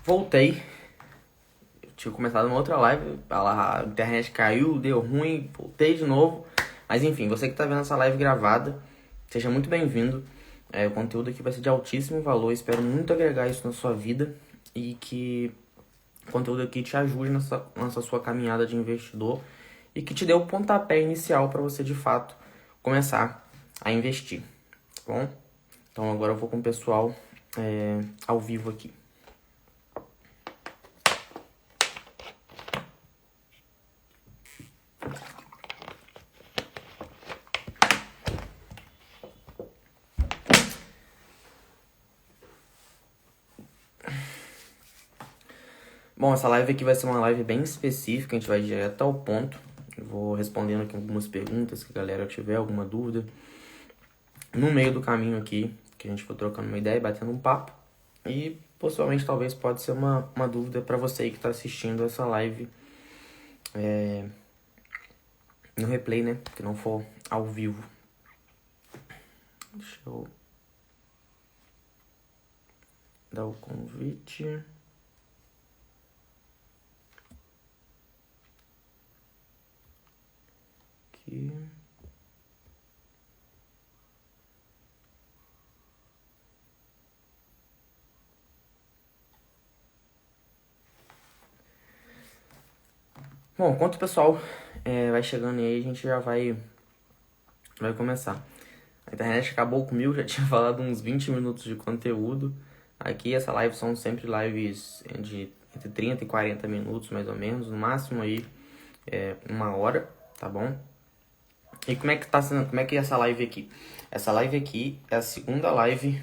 Voltei. Eu tinha começado uma outra live, a internet caiu, deu ruim, voltei de novo. Mas enfim, você que tá vendo essa live gravada, seja muito bem-vindo. O conteúdo aqui vai ser de altíssimo valor, espero muito agregar isso na sua vida e que o conteúdo aqui te ajude nessa sua caminhada de investidor e que te dê o pontapé inicial para você de fato começar a investir, tá bom? Então agora eu vou com o pessoal ao vivo aqui. Bom, essa live aqui vai ser uma live bem específica, a gente vai direto ao ponto. Eu vou respondendo aqui algumas perguntas que a galera tiver alguma dúvida. No meio do caminho aqui, que a gente for trocando uma ideia e batendo um papo. E possivelmente talvez pode ser uma dúvida para você aí que está assistindo essa live no replay, né? Que não for ao vivo. Deixa eu dar o convite. Aqui. Bom, enquanto o pessoal vai chegando aí, a gente já vai começar. A internet acabou comigo, já tinha falado uns 20 minutos de conteúdo. Aqui essa live são sempre lives de entre 30 e 40 minutos, mais ou menos. No máximo aí, 1 hora, tá bom? E como é que é essa live aqui? Essa live aqui é a segunda live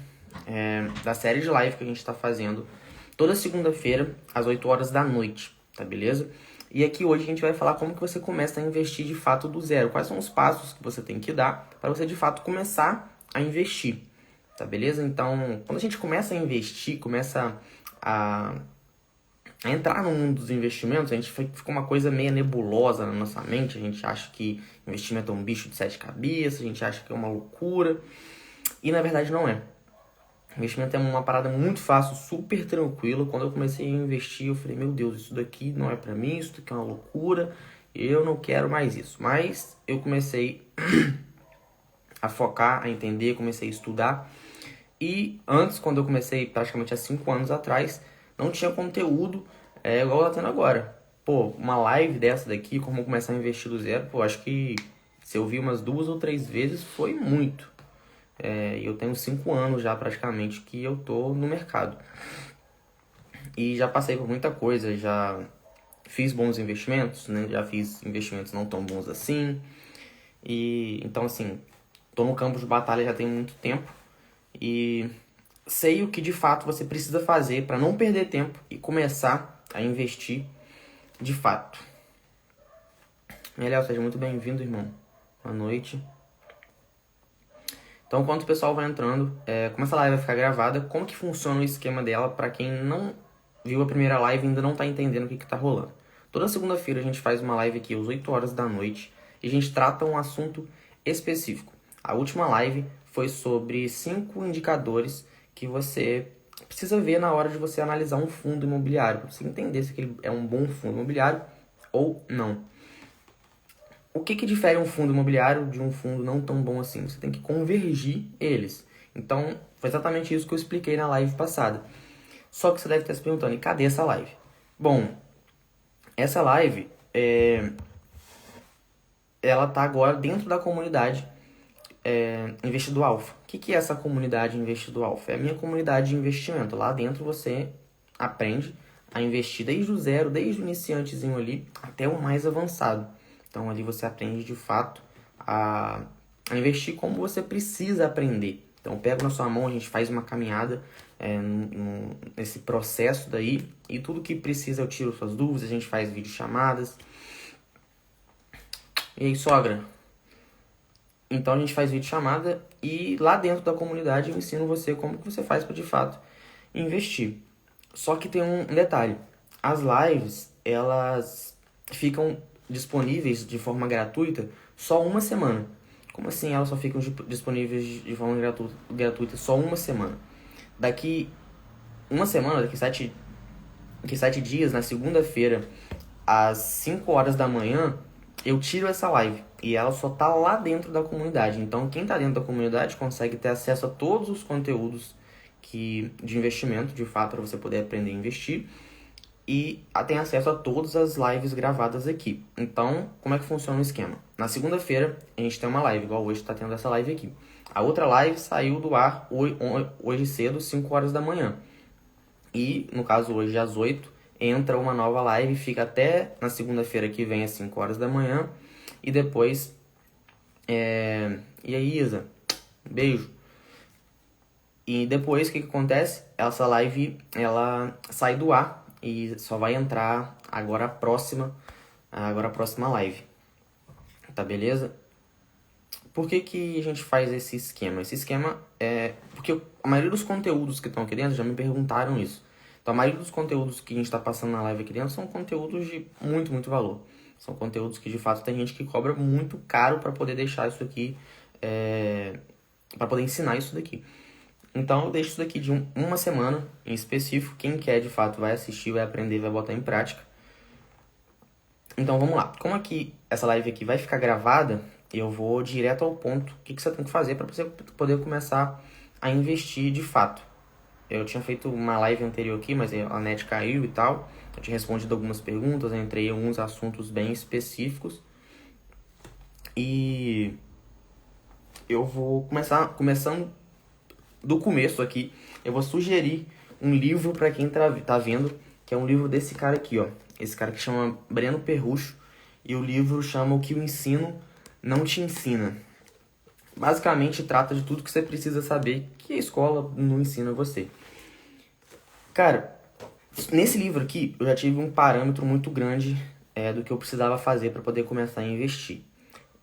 da série de live que a gente tá fazendo toda segunda-feira, às 8 horas da noite, tá beleza? E aqui hoje a gente vai falar como que você começa a investir de fato do zero. Quais são os passos que você tem que dar para você de fato começar a investir, tá beleza? Então, quando a gente começa a investir, começa a entrar no mundo dos investimentos, a gente fica uma coisa meio nebulosa na nossa mente. A gente acha que investimento é um bicho de 7 cabeças, a gente acha que é uma loucura. E na verdade não é. Investimento é uma parada muito fácil, super tranquilo. Quando eu comecei a investir, eu falei, meu Deus, isso daqui não é pra mim, isso daqui é uma loucura, eu não quero mais isso. Mas eu comecei a focar, a entender, comecei a estudar. E antes, quando eu comecei, praticamente há 5 anos atrás, não tinha conteúdo igual tá tendo agora. Pô, uma live dessa daqui, como começar a investir do zero, pô, acho que se eu vi umas 2 ou 3 vezes, foi muito. Eu tenho 5 anos já praticamente que eu tô no mercado. E já passei por muita coisa, já fiz bons investimentos, né? Já fiz investimentos não tão bons assim. E então assim, tô no campo de batalha já tem muito tempo e sei o que de fato você precisa fazer para não perder tempo e começar a investir de fato. Meliel, seja muito bem-vindo, irmão. Boa noite. Então, enquanto o pessoal vai entrando, como essa live vai ficar gravada, como que funciona o esquema dela para quem não viu a primeira live e ainda não tá entendendo o que tá rolando. Toda segunda-feira a gente faz uma live aqui às 8 horas da noite e a gente trata um assunto específico. A última live foi sobre 5 indicadores que você precisa ver na hora de você analisar um fundo imobiliário, para você entender se ele é um bom fundo imobiliário ou não. O que difere um fundo imobiliário de um fundo não tão bom assim? Você tem que convergir eles. Então, foi exatamente isso que eu expliquei na live passada. Só que você deve estar se perguntando, e cadê essa live? Bom, essa live, ela tá agora dentro da comunidade Investidor Alpha. O que é essa comunidade Investidor Alpha? É a minha comunidade de investimento. Lá dentro você aprende a investir desde o zero, desde o iniciantezinho ali, até o mais avançado. Então ali você aprende de fato a investir como você precisa aprender. Então eu pego na sua mão, a gente faz uma caminhada nesse processo daí, e tudo que precisa eu tiro suas dúvidas, a gente faz videochamadas. E aí, sogra? Então a gente faz videochamada e lá dentro da comunidade eu ensino você como que você faz para de fato investir. Só que tem um detalhe, as lives elas ficam disponíveis de forma gratuita só uma semana. Como assim elas só ficam disponíveis de forma gratuita só uma semana? Daqui uma semana, daqui que 7 dias, na segunda-feira, às 5 horas da manhã, eu tiro essa live. E ela só tá lá dentro da comunidade. Então, quem tá dentro da comunidade consegue ter acesso a todos os conteúdos de investimento, de fato, para você poder aprender a investir. E tem acesso a todas as lives gravadas aqui. Então, como é que funciona o esquema? Na segunda-feira, a gente tem uma live, igual hoje está tendo essa live aqui. A outra live saiu do ar hoje cedo, 5 horas da manhã. E, no caso, hoje às 8, entra uma nova live, fica até na segunda-feira que vem às 5 horas da manhã. E depois... E aí, Isa? Beijo. E depois, o que acontece? Essa live, ela sai do ar e só vai entrar agora a próxima live. Tá, beleza? Por que a gente faz esse esquema? Esse esquema é... Porque a maioria dos conteúdos que estão aqui dentro já me perguntaram isso. Então, a maioria dos conteúdos que a gente está passando na live aqui dentro são conteúdos de muito, muito valor. São conteúdos que, de fato, tem gente que cobra muito caro para poder deixar isso aqui... para poder ensinar isso daqui. Então, eu deixo isso daqui de uma semana em específico. Quem quer, de fato, vai assistir, vai aprender, vai botar em prática. Então, vamos lá. Como aqui, essa live aqui vai ficar gravada, eu vou direto ao ponto. O que você tem que fazer para você poder começar a investir de fato. Eu tinha feito uma live anterior aqui, mas a net caiu e tal. Eu tinha respondido algumas perguntas, eu entrei em alguns assuntos bem específicos. E eu vou começando do começo aqui. Eu vou sugerir um livro para quem tá vendo, que é um livro desse cara aqui, ó. Esse cara que chama Breno Perrucho. E o livro chama O que o ensino não te ensina. Basicamente trata de tudo que você precisa saber que a escola não ensina você. Cara, nesse livro aqui eu já tive um parâmetro muito grande do que eu precisava fazer para poder começar a investir.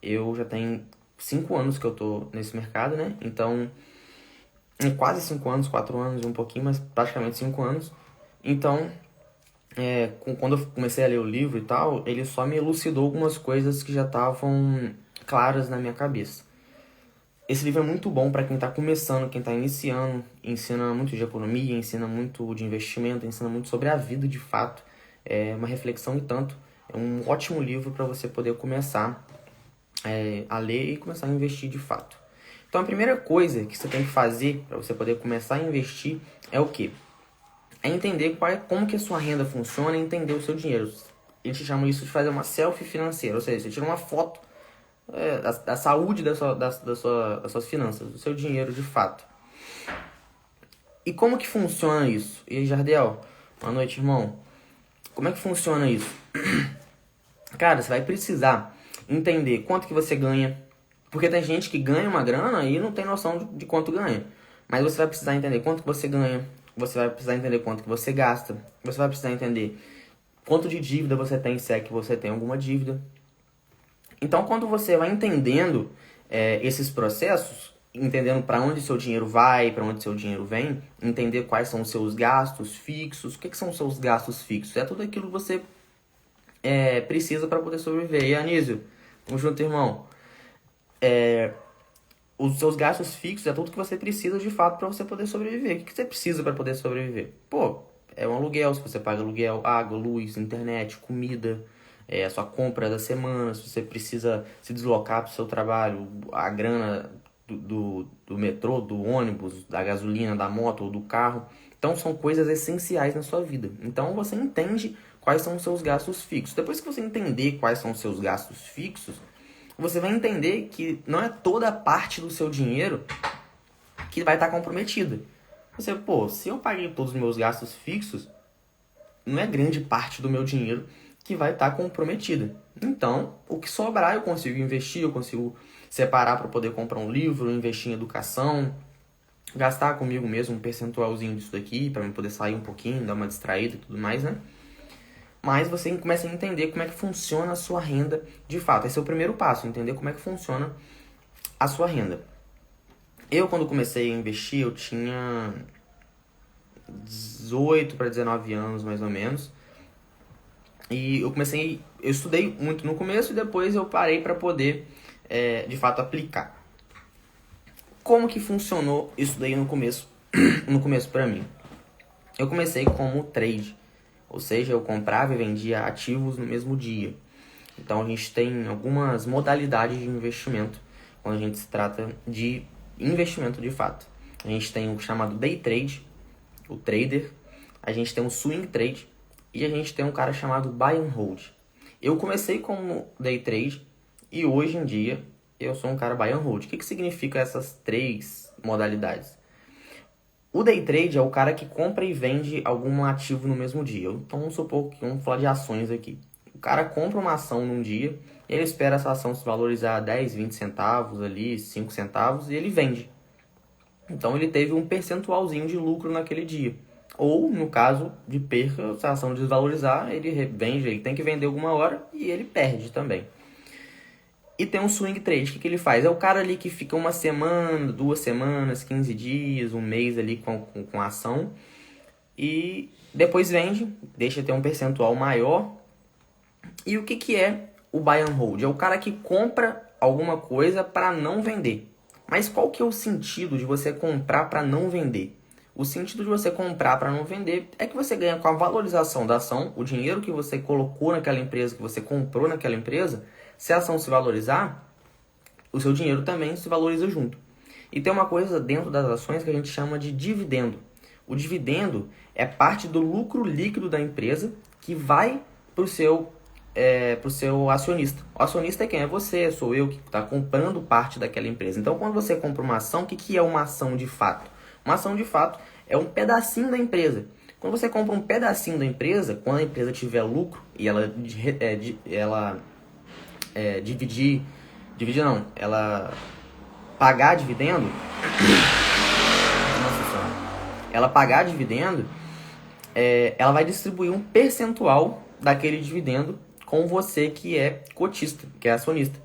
Eu já tenho 5 anos que eu tô nesse mercado, né? Então, quase 5 anos, 4 anos e um pouquinho, mas praticamente 5 anos. Então, quando eu comecei a ler o livro e tal, ele só me elucidou algumas coisas que já estavam claras na minha cabeça. Esse livro é muito bom para quem está começando, quem está iniciando, ensina muito de economia, ensina muito de investimento, ensina muito sobre a vida de fato. É uma reflexão e tanto. É um ótimo livro para você poder começar a ler e começar a investir de fato. Então a primeira coisa que você tem que fazer para você poder começar a investir é o quê? É entender como que a sua renda funciona e entender o seu dinheiro. A gente chama isso de fazer uma selfie financeira, ou seja, você tira uma foto da saúde das suas finanças, do seu dinheiro de fato. E como que funciona isso? E aí, Jardel, boa noite, irmão. Como é que funciona isso? Cara, você vai precisar entender quanto que você ganha, porque tem gente que ganha uma grana e não tem noção de quanto ganha. Mas você vai precisar entender quanto que você ganha, você vai precisar entender quanto que você gasta, você vai precisar entender quanto de dívida você tem, se é que você tem alguma dívida. Então, quando você vai entendendo esses processos, entendendo para onde seu dinheiro vai, para onde seu dinheiro vem, entender quais são os seus gastos fixos. O que são os seus gastos fixos? É tudo aquilo que você precisa para poder sobreviver. E Anísio, tamo junto, irmão. Os seus gastos fixos é tudo que você precisa de fato para você poder sobreviver. O que você precisa para poder sobreviver? Pô, é um aluguel, se você paga aluguel, água, luz, internet, comida, a sua compra da semana, se você precisa se deslocar para o seu trabalho, a grana do metrô, do ônibus, da gasolina, da moto ou do carro. Então são coisas essenciais na sua vida. Então você entende quais são os seus gastos fixos. Depois que você entender quais são os seus gastos fixos, você vai entender que não é toda a parte do seu dinheiro que vai estar comprometida. Você, se eu paguei todos os meus gastos fixos, não é grande parte do meu dinheiro que vai estar comprometida. Então, o que sobrar eu consigo investir, eu consigo separar para poder comprar um livro, investir em educação, gastar comigo mesmo um percentualzinho disso daqui, para eu poder sair um pouquinho, dar uma distraída e tudo mais, né? Mas você começa a entender como é que funciona a sua renda de fato. Esse é o primeiro passo, entender como é que funciona a sua renda. Eu, quando comecei a investir, eu tinha 18 para 19 anos, mais ou menos. E eu estudei muito no começo e depois eu parei para poder, de fato, aplicar. Como que funcionou isso daí no começo para mim? Eu comecei como trade. Ou seja, eu comprava e vendia ativos no mesmo dia. Então a gente tem algumas modalidades de investimento quando a gente se trata de investimento de fato. A gente tem o chamado day trade, o trader, a gente tem o swing trade e a gente tem um cara chamado buy and hold. Eu comecei como day trade e hoje em dia eu sou um cara buy and hold. O que significa essas três modalidades? O day trade é o cara que compra e vende algum ativo no mesmo dia. Então vamos supor que vamos falar de ações aqui. O cara compra uma ação num dia, ele espera essa ação se valorizar 10, 20 centavos ali, 5 centavos e ele vende. Então ele teve um percentualzinho de lucro naquele dia. Ou, no caso de perca, se a ação desvalorizar, ele vende, ele tem que vender alguma hora e ele perde também. E tem um swing trade, o que ele faz? É o cara ali que fica uma semana, 2 semanas, 15 dias, um mês ali com a ação e depois vende, deixa ter um percentual maior. E o que é o buy and hold? É o cara que compra alguma coisa para não vender. Mas qual que é o sentido de você comprar para não vender? O sentido de você comprar para não vender é que você ganha com a valorização da ação, o dinheiro que você colocou naquela empresa, que você comprou naquela empresa. Se a ação se valorizar, o seu dinheiro também se valoriza junto. E tem uma coisa dentro das ações que a gente chama de dividendo. O dividendo é parte do lucro líquido da empresa que vai para o seu acionista. O acionista é quem? É você, sou eu que está comprando parte daquela empresa. Então, quando você compra uma ação, o que é uma ação de fato? Uma ação de fato é um pedacinho da empresa. Quando você compra um pedacinho da empresa, quando a empresa tiver lucro e ela ela pagar dividendo, ela pagar dividendo, ela vai distribuir um percentual daquele dividendo com você que é cotista, que é acionista.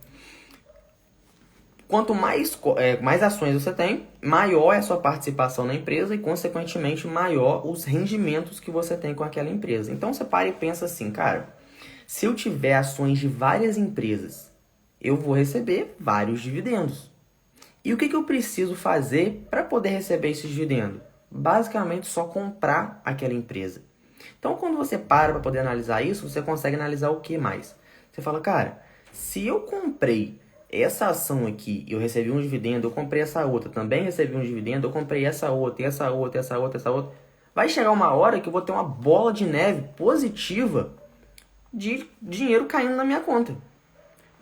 Quanto mais ações você tem, maior é a sua participação na empresa e, consequentemente, maior os rendimentos que você tem com aquela empresa. Então, você para e pensa assim, cara, se eu tiver ações de várias empresas, eu vou receber vários dividendos. E o que eu preciso fazer para poder receber esses dividendos? Basicamente, só comprar aquela empresa. Então, quando você para poder analisar isso, você consegue analisar o que mais? Você fala, cara, se eu comprei essa ação aqui, eu recebi um dividendo, eu comprei essa outra, também recebi um dividendo, eu comprei essa outra, essa outra, essa outra, essa outra. Vai chegar uma hora que eu vou ter uma bola de neve positiva de dinheiro caindo na minha conta.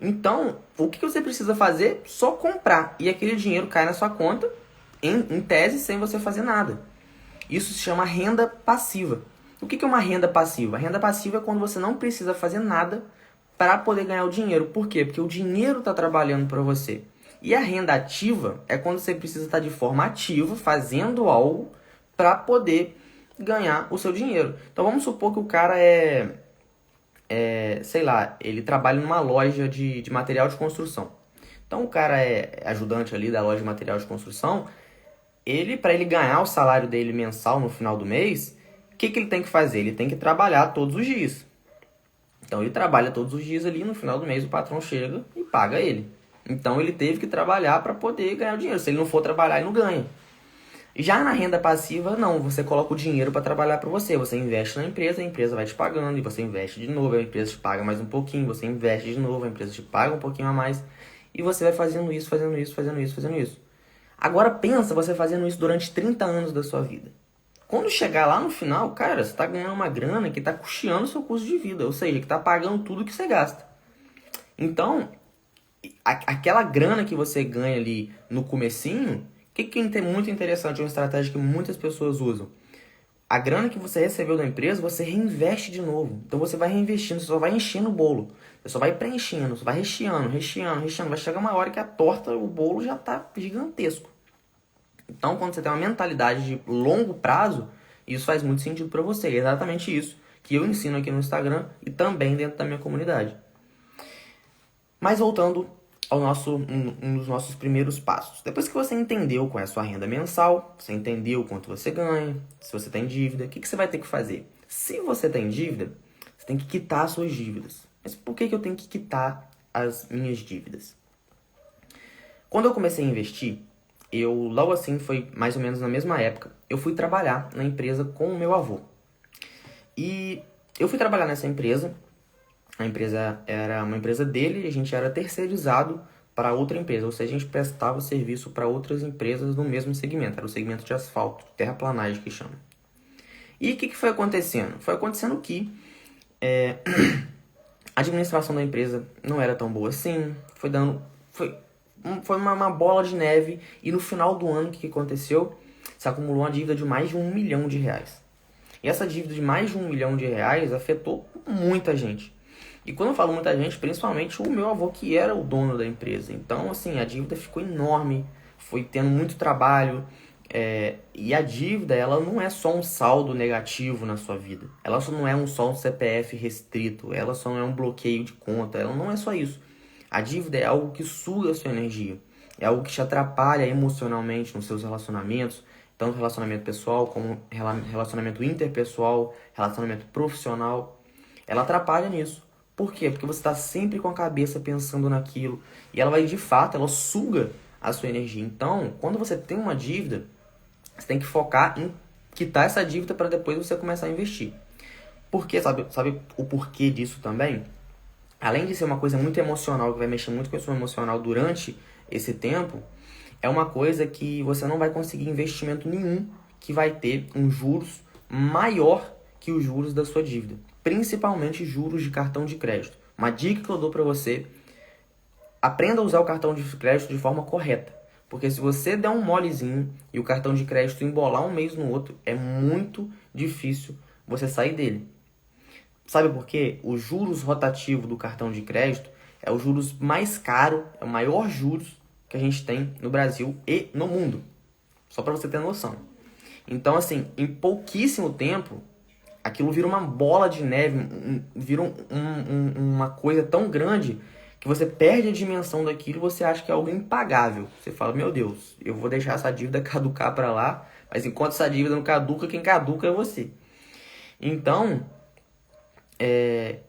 Então, o que você precisa fazer? Só comprar. E aquele dinheiro cai na sua conta, em tese, sem você fazer nada. Isso se chama renda passiva. O que é uma renda passiva? A renda passiva é quando você não precisa fazer nada para poder ganhar o dinheiro. Por quê? Porque o dinheiro está trabalhando para você. E a renda ativa é quando você precisa estar de forma ativa, fazendo algo para poder ganhar o seu dinheiro. Então vamos supor que o cara sei lá, ele trabalha numa loja de material de construção. Então o cara é ajudante ali da loja de material de construção. Para ele ganhar o salário dele mensal no final do mês, o que ele tem que fazer? Ele tem que trabalhar todos os dias. Então ele trabalha todos os dias ali, no final do mês o patrão chega e paga ele. Então ele teve que trabalhar para poder ganhar o dinheiro. Se ele não for trabalhar, ele não ganha. Já na renda passiva, não. Você coloca o dinheiro para trabalhar para você. Você investe na empresa, a empresa vai te pagando e você investe de novo. A empresa te paga mais um pouquinho, você investe de novo, a empresa te paga um pouquinho a mais. E você vai fazendo isso, fazendo isso, fazendo isso, fazendo isso. Agora pensa você fazendo isso durante 30 anos da sua vida. Quando chegar lá no final, cara, você está ganhando uma grana que está custeando o seu custo de vida. Ou seja, que está pagando tudo que você gasta. Então, aquela grana que você ganha ali no comecinho, o que é muito interessante, é uma estratégia que muitas pessoas usam. A grana que você recebeu da empresa, você reinveste de novo. Então você vai reinvestindo, você só vai enchendo o bolo. Você só vai preenchendo, você vai recheando. Vai chegar uma hora que a torta, o bolo já está gigantesco. Então, quando você tem uma mentalidade de longo prazo, isso faz muito sentido para você. É exatamente isso que eu ensino aqui no Instagram e também dentro da minha comunidade. Mas voltando ao um dos nossos primeiros passos. Depois que você entendeu qual é a sua renda mensal, você entendeu quanto você ganha, se você tem dívida, o que você vai ter que fazer? Se você tem dívida, você tem que quitar as suas dívidas. Mas por que eu tenho que quitar as minhas dívidas? Quando eu comecei a investir, logo assim, foi mais ou menos na mesma época, eu fui trabalhar na empresa com o meu avô. E Eu fui trabalhar nessa empresa, a empresa era uma empresa dele e a gente era terceirizado para outra empresa, ou seja, a gente prestava serviço para outras empresas no mesmo segmento, era o segmento de asfalto, terraplanagem que chama. E o que foi acontecendo? Foi acontecendo que a administração da empresa não era tão boa assim, foi uma bola de neve, e no final do ano o que aconteceu? Se acumulou uma dívida de mais de R$ 1 milhão. E essa dívida de mais de R$ 1 milhão afetou muita gente. E quando eu falo muita gente, principalmente o meu avô, que era o dono da empresa. Então, assim, a dívida ficou enorme, foi tendo muito trabalho. E a dívida, ela não é só um saldo negativo na sua vida. Ela só não é só um CPF restrito. Ela só não é um bloqueio de conta. Ela não é só isso. A dívida é algo que suga a sua energia. É algo que te atrapalha emocionalmente nos seus relacionamentos. Tanto relacionamento pessoal, como relacionamento interpessoal, relacionamento profissional. Ela atrapalha nisso. Por quê? Porque você está sempre com a cabeça pensando naquilo. E ela vai, de fato, ela suga a sua energia. Então, quando você tem uma dívida, você tem que focar em quitar essa dívida para depois você começar a investir. Por quê? Sabe o porquê disso também? Além de ser uma coisa muito emocional, que vai mexer muito com o seu emocional durante esse tempo, é uma coisa que você não vai conseguir investimento nenhum que vai ter um juros maior que os juros da sua dívida. Principalmente juros de cartão de crédito. Uma dica que eu dou para você: aprenda a usar o cartão de crédito de forma correta. Porque se você der um molezinho e o cartão de crédito embolar um mês no outro, é muito difícil você sair dele. Sabe por quê? O juros rotativo do cartão de crédito é o juros mais caro, é o maior juros que a gente tem no Brasil e no mundo. Só para você ter noção. Então, assim, em pouquíssimo tempo, aquilo vira uma bola de neve, vira uma coisa tão grande que você perde a dimensão daquilo e você acha que é algo impagável. Você fala, meu Deus, eu vou deixar essa dívida caducar para lá, mas enquanto essa dívida não caduca, quem caduca é você. Então,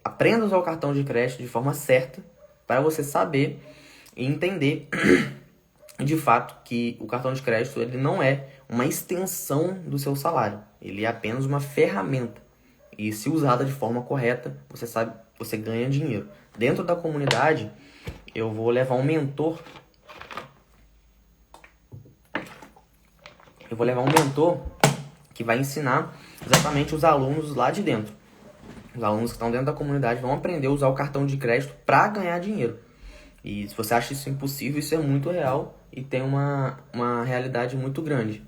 aprenda a usar o cartão de crédito de forma certa para você saber e entender de fato que o cartão de crédito ele não é uma extensão do seu salário. Ele é apenas uma ferramenta. E se usada de forma correta, você ganha dinheiro. Dentro da comunidade, eu vou levar um mentor. Que vai ensinar exatamente os alunos lá de dentro. Os alunos que estão dentro da comunidade vão aprender a usar o cartão de crédito para ganhar dinheiro. E se você acha isso impossível, isso é muito real e tem uma realidade muito grande.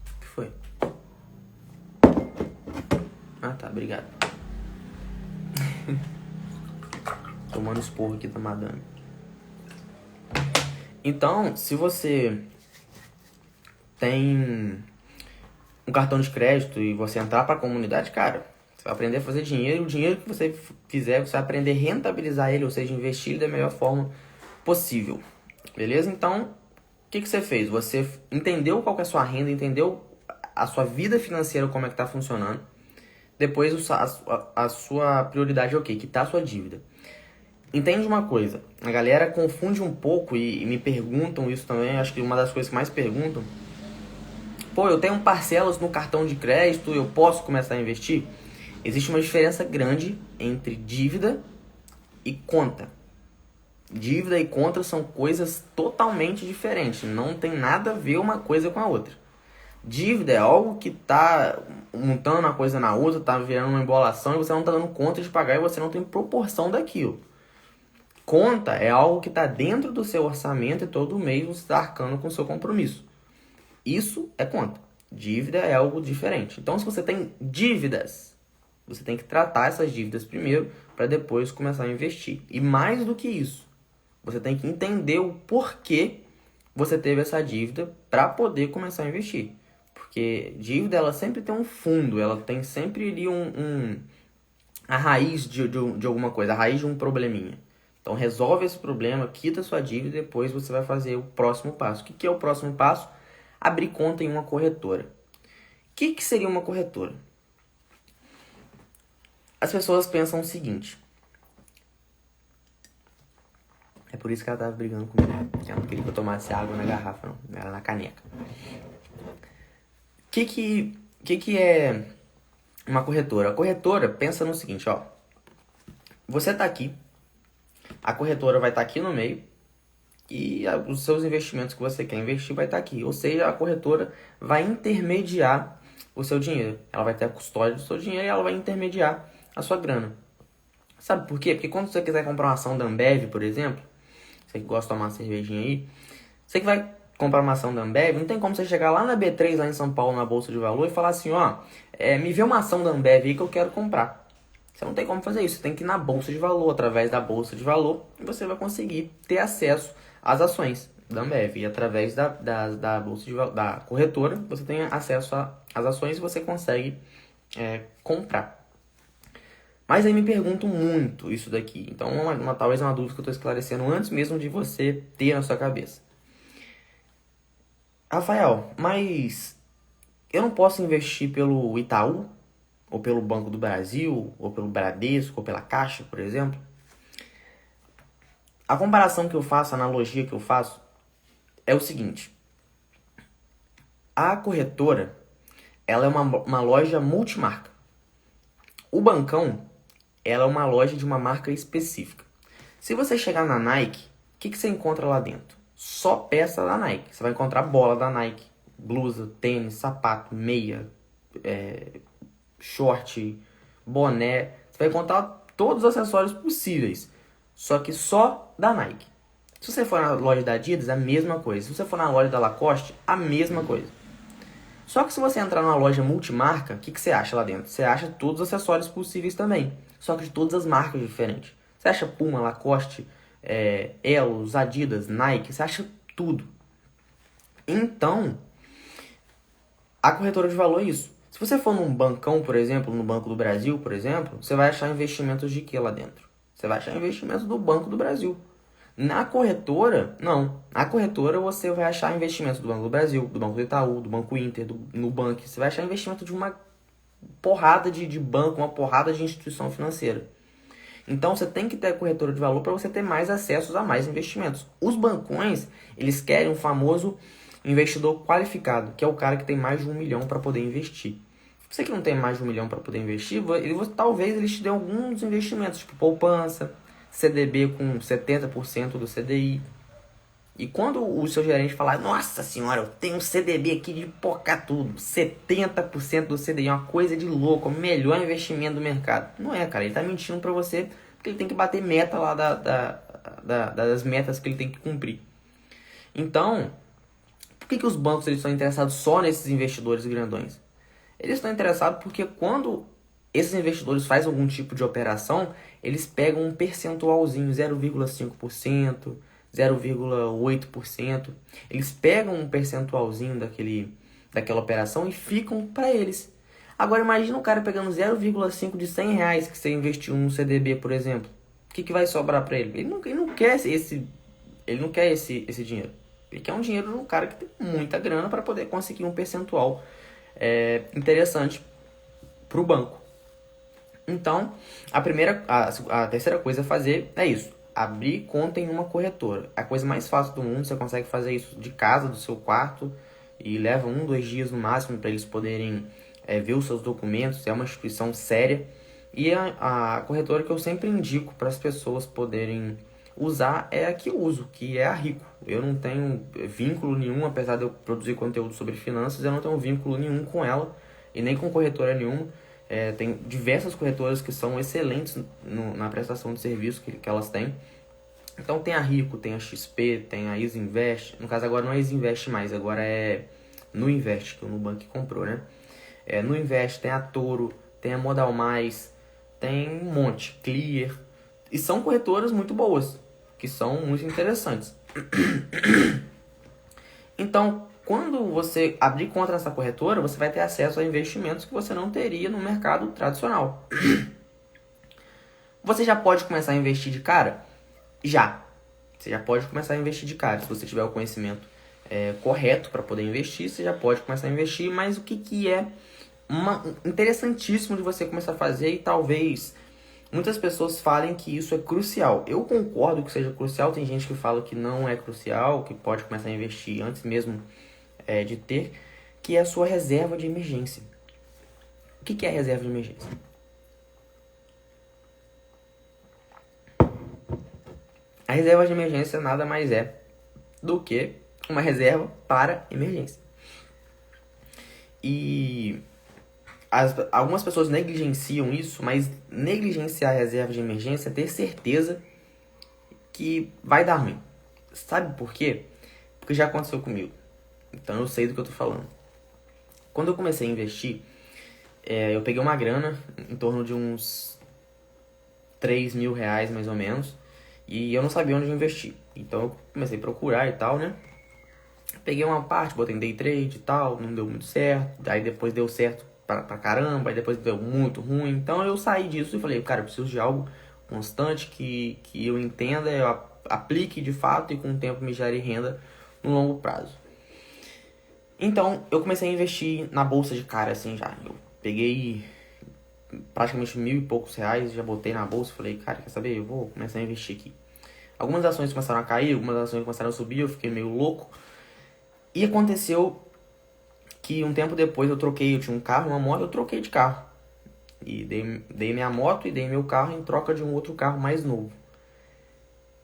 O que foi? Ah, tá, obrigado. Tomando esporro aqui da madame. Então, se você tem um cartão de crédito e você entrar para a comunidade, cara, você vai aprender a fazer dinheiro. O dinheiro que você fizer, você vai aprender a rentabilizar ele, ou seja, investir da melhor forma possível. Beleza? Então, o que você fez? Você entendeu qual que é a sua renda, entendeu a sua vida financeira, como é que está funcionando. Depois, a sua prioridade é o quê? Quitar a sua dívida. Entende uma coisa, a galera confunde um pouco e me perguntam isso também, acho que uma das coisas que mais perguntam. Pô, eu tenho parcelas no cartão de crédito, eu posso começar a investir? Existe uma diferença grande entre dívida e conta. Dívida e conta são coisas totalmente diferentes, não tem nada a ver uma coisa com a outra. Dívida é algo que tá montando uma coisa na outra, tá virando uma embolação e você não tá dando conta de pagar e você não tem proporção daquilo. Conta é algo que está dentro do seu orçamento e todo mês você está arcando com o seu compromisso. Isso é conta. Dívida é algo diferente. Então, se você tem dívidas, você tem que tratar essas dívidas primeiro para depois começar a investir. E mais do que isso, você tem que entender o porquê você teve essa dívida para poder começar a investir. Porque dívida, ela sempre tem um fundo, ela tem sempre ali a raiz de alguma coisa, a raiz de um probleminha. Então, resolve esse problema, quita a sua dívida e depois você vai fazer o próximo passo. O que é o próximo passo? Abrir conta em uma corretora. O que seria uma corretora? As pessoas pensam o seguinte. É por isso que ela estava brigando comigo. Ela não queria que eu tomasse água na garrafa, não. Era na caneca. O que é Uma corretora. A corretora pensa no seguinte, ó. Você tá aqui, a corretora vai estar aqui no meio e os seus investimentos que você quer investir vai estar aqui. Ou seja, a corretora vai intermediar o seu dinheiro. Ela vai ter a custódia do seu dinheiro e ela vai intermediar a sua grana. Sabe por quê? Porque quando você quiser comprar uma ação da Ambev, por exemplo, você que gosta de tomar uma cervejinha aí, você que vai comprar uma ação da Ambev, não tem como você chegar lá na B3, lá em São Paulo, na Bolsa de Valor, e falar assim, ó, me vê uma ação da Ambev aí que eu quero comprar. Você não tem como fazer isso, você tem que ir na Bolsa de Valor, através da Bolsa de Valor, e você vai conseguir ter acesso às ações da Ambev. E através da Bolsa da corretora, você tem acesso às ações e você consegue comprar. Mas aí me perguntam muito isso daqui. Então, talvez uma dúvida que eu estou esclarecendo antes mesmo de você ter na sua cabeça. Rafael, mas eu não posso investir pelo Itaú, ou pelo Banco do Brasil, ou pelo Bradesco, ou pela Caixa, por exemplo? A comparação que eu faço, a analogia que eu faço, é o seguinte. A corretora, ela é uma loja multimarca. O bancão, ela é uma loja de uma marca específica. Se você chegar na Nike, o que você encontra lá dentro? Só peça da Nike. Você vai encontrar bola da Nike, blusa, tênis, sapato, meia, short, boné. Você vai encontrar todos os acessórios possíveis, só que só da Nike. Se você for na loja da Adidas, a mesma coisa. Se você for na loja da Lacoste, a mesma coisa. Só que se você entrar numa loja multimarca, o que você acha lá dentro? Você acha todos os acessórios possíveis também, só que de todas as marcas diferentes. Você acha Puma, Lacoste, Elos, Adidas, Nike, você acha tudo. Então, a corretora de valor é isso. Se você for num bancão, por exemplo, no Banco do Brasil, por exemplo, você vai achar investimentos de que lá dentro? Você vai achar investimentos do Banco do Brasil. Na corretora, não. Na corretora você vai achar investimentos do Banco do Brasil, do Banco do Itaú, do Banco Inter, do Nubank. Você vai achar investimento de uma porrada de banco, uma porrada de instituição financeira. Então você tem que ter a corretora de valor para você ter mais acessos a mais investimentos. Os bancões, eles querem um famoso investidor qualificado, que é o cara que tem mais de 1 milhão para poder investir. Você que não tem mais de 1 milhão para poder investir, talvez eles te dêem alguns investimentos, tipo poupança, CDB com 70% do CDI. E quando o seu gerente falar, nossa senhora, eu tenho um CDB aqui de pocar tudo, 70% do CDI, uma coisa de louco, o melhor investimento do mercado. Não é, cara, ele tá mentindo pra você, porque ele tem que bater meta lá das metas que ele tem que cumprir. Então, por que os bancos eles estão interessados só nesses investidores grandões? Eles estão interessados porque quando esses investidores fazem algum tipo de operação, eles pegam um percentualzinho, 0,5%, 0,8%. Eles pegam um percentualzinho daquela operação e ficam para eles. Agora imagina o cara pegando 0,5 de R$ 100 que você investiu num CDB, por exemplo. O que vai sobrar para ele? Ele não quer esse dinheiro. Ele quer um dinheiro de um cara que tem muita grana para poder conseguir um percentual interessante para o banco. Então, a terceira coisa a fazer é isso. Abrir conta em uma corretora. A coisa mais fácil do mundo, você consegue fazer isso de casa, do seu quarto, e leva 1, 2 dias no máximo para eles poderem ver os seus documentos. É uma instituição séria. E a corretora que eu sempre indico para as pessoas poderem usar é a que eu uso, que é a Rico. Eu não tenho vínculo nenhum, apesar de eu produzir conteúdo sobre finanças, eu não tenho vínculo nenhum com ela e nem com corretora nenhuma. Tem diversas corretoras que são excelentes na prestação de serviço que elas têm. Então tem a Rico, tem a XP, tem a Isinvest. No caso agora não é Isinvest mais, agora é Nuinvest, que o Nubank comprou, né? Nuinvest, tem a Toro, tem a Modal Mais, tem um monte, Clear. E são corretoras muito boas, que são muito interessantes. Então, quando você abrir conta nessa corretora, você vai ter acesso a investimentos que você não teria no mercado tradicional. Você já pode começar a investir de cara? Já. Você já pode começar a investir de cara. Se você tiver o conhecimento correto para poder investir, você já pode começar a investir. Mas o que é interessantíssimo de você começar a fazer e talvez muitas pessoas falem que isso é crucial. Eu concordo que seja crucial. Tem gente que fala que não é crucial, que pode começar a investir antes mesmo de ter, que é a sua reserva de emergência. O que é reserva de emergência? A reserva de emergência nada mais é do que uma reserva para emergência. E algumas pessoas negligenciam isso, mas negligenciar a reserva de emergência é ter certeza que vai dar ruim. Sabe por quê? Porque já aconteceu comigo. Então eu sei do que eu tô falando. Quando eu comecei a investir, eu peguei uma grana em torno de uns 3 mil reais mais ou menos. E eu não sabia onde investir. Então eu comecei a procurar e tal, né? Peguei uma parte, botei em day trade e tal, não deu muito certo. Aí depois deu certo pra caramba, aí depois deu muito ruim. Então eu saí disso e falei, cara, eu preciso de algo constante que eu entenda, eu aplique de fato e com o tempo me gere renda no longo prazo. Então eu comecei a investir na bolsa de cara, assim já. Eu peguei praticamente 1.000 e poucos reais, já botei na bolsa e falei, cara, quer saber? Eu vou começar a investir aqui. Algumas ações começaram a cair, algumas ações começaram a subir, eu fiquei meio louco. E aconteceu que um tempo depois eu tinha um carro, uma moto, eu troquei de carro. E dei minha moto e dei meu carro em troca de um outro carro mais novo.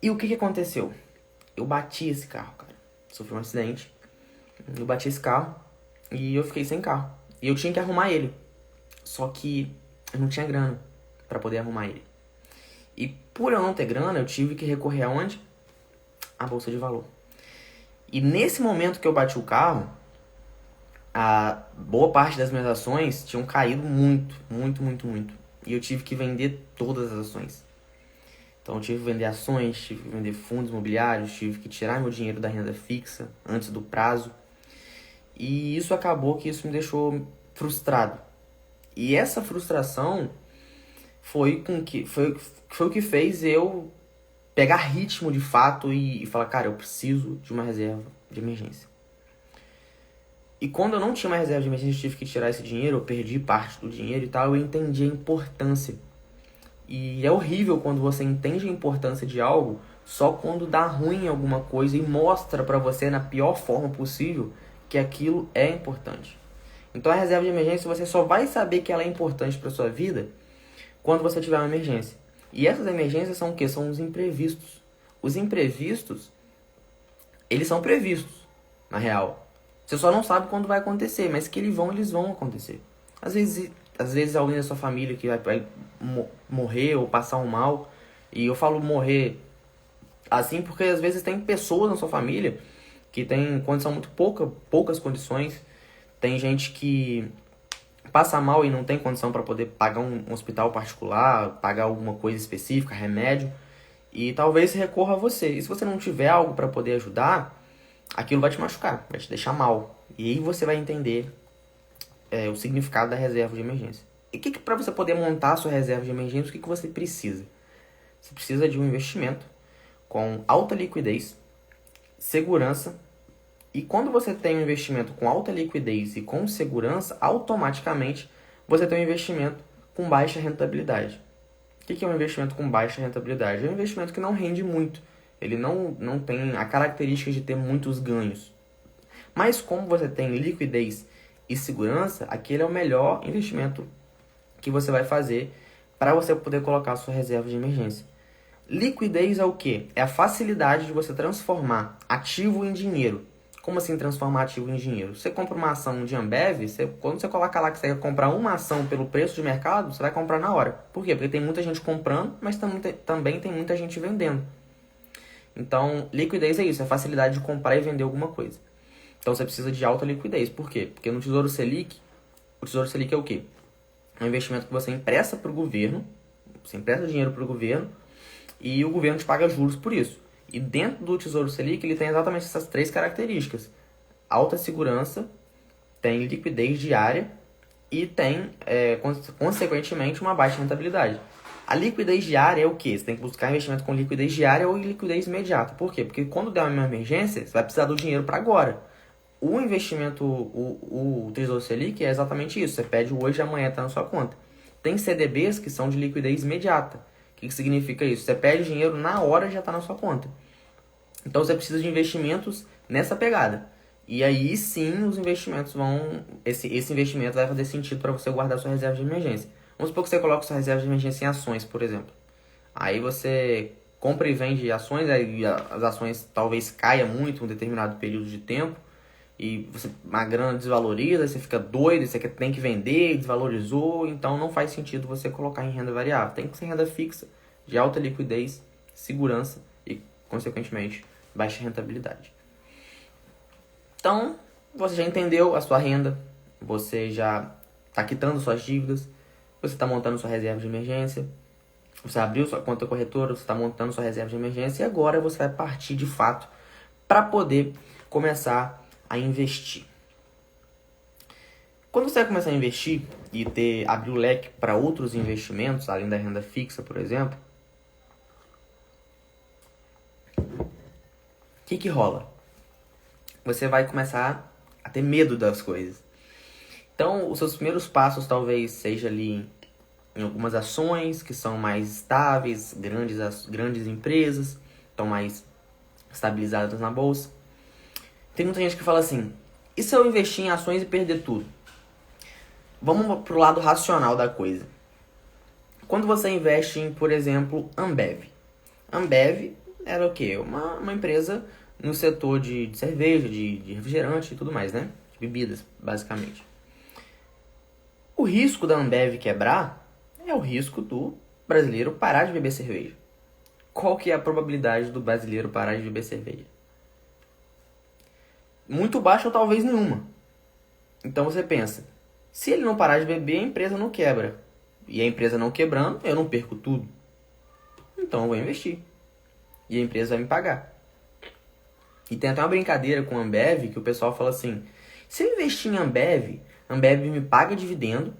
E o que aconteceu? Eu bati esse carro, cara. Sofri um acidente. Eu bati esse carro e eu fiquei sem carro. E eu tinha que arrumar ele. Só que eu não tinha grana para poder arrumar ele. E por eu não ter grana, eu tive que recorrer aonde? À bolsa de valor. E nesse momento que eu bati o carro, a boa parte das minhas ações tinham caído muito. E eu tive que vender todas as ações. Então eu tive que vender ações, tive que vender fundos imobiliários, tive que tirar meu dinheiro da renda fixa antes do prazo. E isso me deixou frustrado. E essa frustração foi o que fez eu pegar ritmo de fato e falar, cara, eu preciso de uma reserva de emergência. E quando eu não tinha uma reserva de emergência, eu tive que tirar esse dinheiro, eu perdi parte do dinheiro e tal, eu entendi a importância. E é horrível quando você entende a importância de algo só quando dá ruim em alguma coisa e mostra pra você na pior forma possível que aquilo é importante. Então a reserva de emergência você só vai saber que ela é importante pra sua vida quando você tiver uma emergência. E essas emergências são o quê? São os imprevistos. Os imprevistos, eles são previstos, na real. Você só não sabe quando vai acontecer, mas que eles vão acontecer. Às vezes alguém da sua família que vai morrer ou passar um mal. E eu falo morrer assim porque às vezes tem pessoas na sua família que tem condição muito poucas condições. Tem gente que passa mal e não tem condição para poder pagar um hospital particular, pagar alguma coisa específica, remédio, e talvez recorra a você. E se você não tiver algo para poder ajudar, aquilo vai te machucar, vai te deixar mal. E aí você vai entender o significado da reserva de emergência. E para você poder montar a sua reserva de emergência, o que você precisa? Você precisa de um investimento com alta liquidez, segurança. E quando você tem um investimento com alta liquidez e com segurança, automaticamente você tem um investimento com baixa rentabilidade. O que é um investimento com baixa rentabilidade? É um investimento que não rende muito. Ele não tem a característica de ter muitos ganhos. Mas como você tem liquidez e segurança, aquele é o melhor investimento que você vai fazer para você poder colocar a sua reserva de emergência. Liquidez é o quê? É a facilidade de você transformar ativo em dinheiro. Como assim transformar ativo em dinheiro? Você compra uma ação de Ambev, quando você coloca lá que você quer comprar uma ação pelo preço de mercado, você vai comprar na hora. Por quê? Porque tem muita gente comprando, mas também tem muita gente vendendo. Então, liquidez é isso, é a facilidade de comprar e vender alguma coisa. Então, você precisa de alta liquidez. Por quê? Porque no Tesouro Selic, o Tesouro Selic é o quê? É um investimento que você empresta para o governo, você empresta dinheiro para o governo e o governo te paga juros por isso. E dentro do Tesouro Selic, ele tem exatamente essas três características. Alta segurança, tem liquidez diária e tem, consequentemente, uma baixa rentabilidade. A liquidez diária é o quê? Você tem que buscar investimento com liquidez diária ou liquidez imediata. Por quê? Porque quando der uma emergência, você vai precisar do dinheiro para agora. O investimento, o Tesouro Selic é exatamente isso. Você pede hoje e amanhã está na sua conta. Tem CDBs que são de liquidez imediata. O que significa isso? Você pede dinheiro na hora e já está na sua conta. Então você precisa de investimentos nessa pegada. E aí sim os investimentos vão. Esse investimento vai fazer sentido para você guardar sua reserva de emergência. Vamos supor que você coloca sua reserva de emergência em ações, por exemplo. Aí você compra e vende ações, aí as ações talvez caia muito em um determinado período de tempo. E uma grana desvaloriza, aí você fica doido, você tem que vender, desvalorizou, então não faz sentido você colocar em renda variável. Tem que ser renda fixa, de alta liquidez, segurança e, consequentemente, baixa rentabilidade. Então, você já entendeu a sua renda, você já está quitando suas dívidas, você está montando sua reserva de emergência, você abriu sua conta corretora, você está montando sua reserva de emergência e agora você vai partir de fato para poder começar a investir. Quando você vai começar a investir e abrir o leque para outros investimentos, além da renda fixa, por exemplo, o que rola? Você vai começar a ter medo das coisas. Então, os seus primeiros passos talvez seja ali em algumas ações que são mais estáveis, grandes empresas, estão mais estabilizadas na bolsa. Tem muita gente que fala assim, e se eu investir em ações e perder tudo? Vamos pro lado racional da coisa. Quando você investe em, por exemplo, Ambev. Ambev era o quê? Uma empresa no setor de cerveja, de refrigerante e tudo mais, né? De bebidas, basicamente. O risco da Ambev quebrar é o risco do brasileiro parar de beber cerveja. Qual que é a probabilidade do brasileiro parar de beber cerveja? Muito baixa ou talvez nenhuma. Então você pensa, se ele não parar de beber, a empresa não quebra. E a empresa não quebrando, eu não perco tudo. Então eu vou investir. E a empresa vai me pagar. E tem até uma brincadeira com a Ambev, que o pessoal fala assim, se eu investir em Ambev, Ambev me paga dividendo,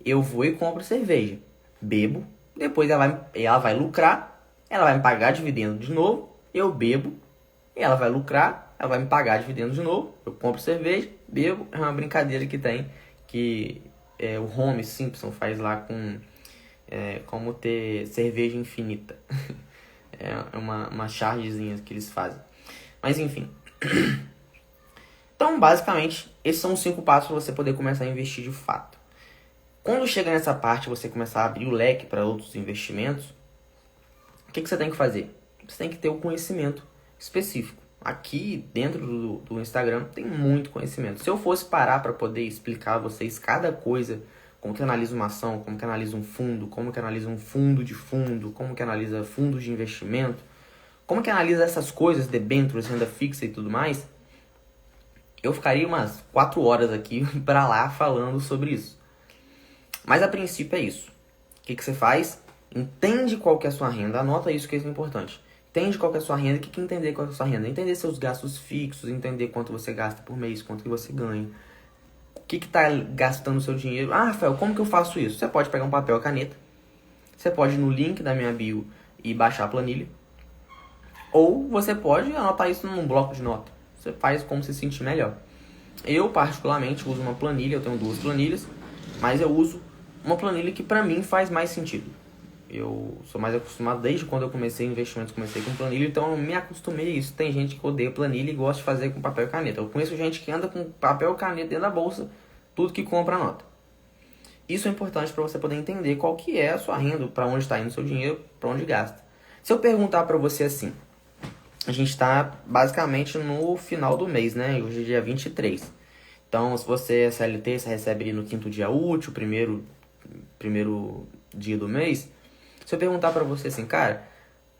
eu vou e compro cerveja. Bebo, depois ela vai lucrar, ela vai me pagar dividendo de novo, eu bebo, ela vai lucrar, ela vai me pagar dividendo de novo, eu compro cerveja, bebo. É uma brincadeira que tem, que o Homer Simpson faz lá com como ter cerveja infinita. É uma chargezinha que eles fazem. Mas enfim. Então, basicamente, esses são os 5 passos para você poder começar a investir de fato. Quando chega nessa parte, você começar a abrir o leque para outros investimentos, o que você tem que fazer? Você tem que ter o conhecimento específico. Aqui dentro do Instagram tem muito conhecimento. Se eu fosse parar para poder explicar a vocês cada coisa, como que analisa uma ação, como que analisa um fundo, como que analisa um fundo de fundo, como que analisa fundos de investimento, como que analisa essas coisas, debêntures, renda fixa e tudo mais, eu ficaria umas 4 horas aqui para lá falando sobre isso. Mas a princípio é isso. O que você faz? Entende qual que é a sua renda, anota isso que é importante. Entende qual que é a sua renda. O que é entender qual que é a sua renda? Entender seus gastos fixos, entender quanto você gasta por mês, quanto que você ganha. O que está gastando o seu dinheiro? Ah, Rafael, como que eu faço isso? Você pode pegar um papel e caneta. Você pode ir no link da minha bio e baixar a planilha. Ou você pode anotar isso num bloco de nota. Você faz como se sentir melhor. Eu, particularmente, uso uma planilha. Eu tenho 2 planilhas. Mas eu uso uma planilha que pra mim faz mais sentido. Eu sou mais acostumado desde quando eu comecei investimentos, comecei com planilha, então eu me acostumei a isso. Tem gente que odeia planilha e gosta de fazer com papel e caneta. Eu conheço gente que anda com papel e caneta dentro da bolsa, tudo que compra anota. Isso é importante para você poder entender qual que é a sua renda, para onde está indo o seu dinheiro, para onde gasta. Se eu perguntar para você assim, a gente está basicamente no final do mês, né? Hoje é dia 23. Então, se você é CLT, você recebe ali no 5º dia útil, primeiro dia do mês. Se eu perguntar pra você assim, cara,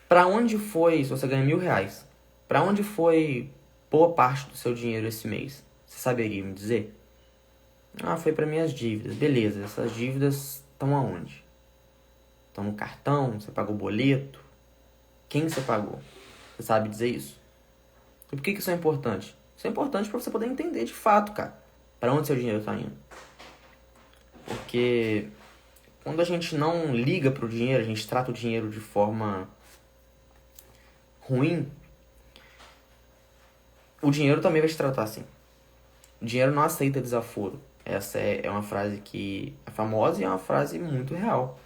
pra onde foi, se você ganha R$1.000, pra onde foi boa parte do seu dinheiro esse mês? Você saberia me dizer? Ah, foi para minhas dívidas. Beleza, essas dívidas estão aonde? Estão no cartão? Você pagou boleto? Quem você pagou? Você sabe dizer isso? E por que isso é importante? Isso é importante para você poder entender de fato, cara, para onde seu dinheiro está indo. Porque quando a gente não liga pro dinheiro, a gente trata o dinheiro de forma ruim, o dinheiro também vai te tratar assim. O dinheiro não aceita desaforo. Essa é uma frase que é famosa e é uma frase muito real.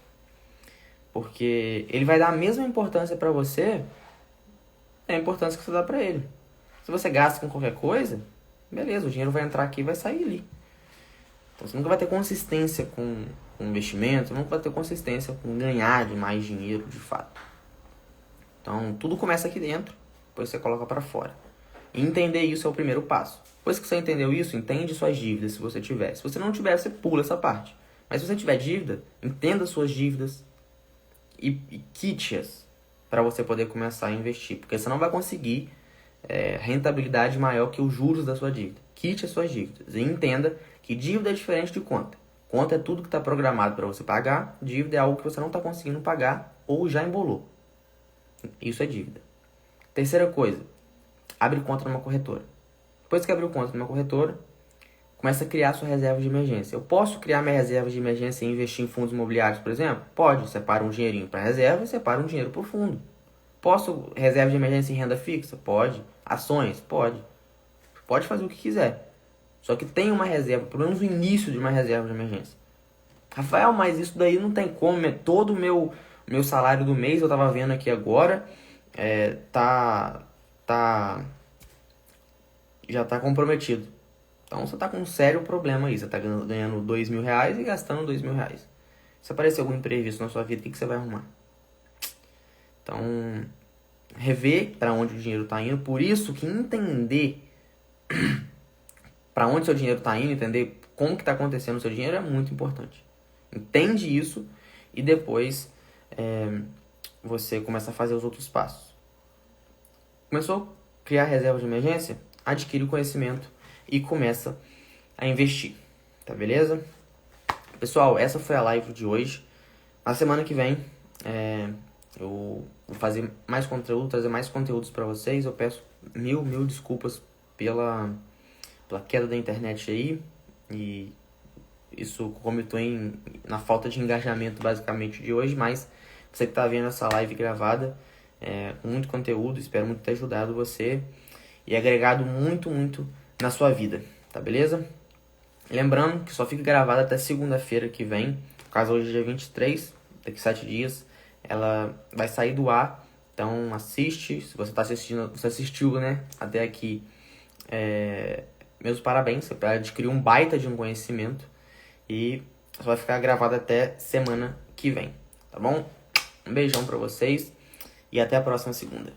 Porque ele vai dar a mesma importância para você, é a importância que você dá para ele. Se você gasta com qualquer coisa, beleza, o dinheiro vai entrar aqui e vai sair ali. Então você nunca vai ter consistência com investimento, nunca vai ter consistência com ganhar de mais dinheiro de fato. Então tudo começa aqui dentro, depois você coloca para fora. E entender isso é o primeiro passo. Depois que você entendeu isso, entende suas dívidas se você tiver. Se você não tiver, você pula essa parte. Mas se você tiver dívida, entenda suas dívidas e quite-as para você poder começar a investir. Porque você não vai conseguir rentabilidade maior que os juros da sua dívida. Quite as suas dívidas e entenda que dívida é diferente de conta. Conta é tudo que está programado para você pagar, dívida é algo que você não está conseguindo pagar ou já embolou. Isso é dívida. Terceira coisa, abre conta numa corretora. Depois que abriu conta numa corretora, começa a criar sua reserva de emergência. Eu posso criar minha reserva de emergência e investir em fundos imobiliários, por exemplo? Pode. Separa um dinheirinho para reserva e separa um dinheiro para o fundo. Posso reserva de emergência em renda fixa? Pode. Ações? Pode. Pode fazer o que quiser. Só que tem uma reserva, pelo menos o início de uma reserva de emergência. Rafael, mas isso daí não tem como. É todo o meu salário do mês, eu tava vendo aqui agora, já tá comprometido. Então você tá com um sério problema aí. Você tá ganhando R$2.000 e gastando R$2.000. Se aparecer algum imprevisto na sua vida, o que você vai arrumar? Então, rever para onde o dinheiro está indo. Por isso que entender para onde seu dinheiro está indo, entender como que está acontecendo o seu dinheiro é muito importante. Entende isso e depois você começa a fazer os outros passos. Começou a criar reserva de emergência? Adquire o conhecimento e começa a investir. Tá beleza? Pessoal, essa foi a live de hoje. Na semana que vem, eu vou fazer mais conteúdo, trazer mais conteúdos para vocês. Eu peço mil desculpas pela queda da internet aí. E isso cometeu na falta de engajamento basicamente de hoje. Mas você que está vendo essa live gravada, com muito conteúdo, espero muito ter ajudado você e agregado muito na sua vida. Tá beleza? Lembrando que só fica gravada até segunda-feira que vem. No caso, hoje é dia 23, daqui 7 dias. Ela vai sair do ar, então assiste. Se você está assistindo, você assistiu, né, até aqui, meus parabéns, você adquiriu um baita de um conhecimento e só vai ficar gravado até semana que vem, tá bom? Um beijão pra vocês e até a próxima segunda.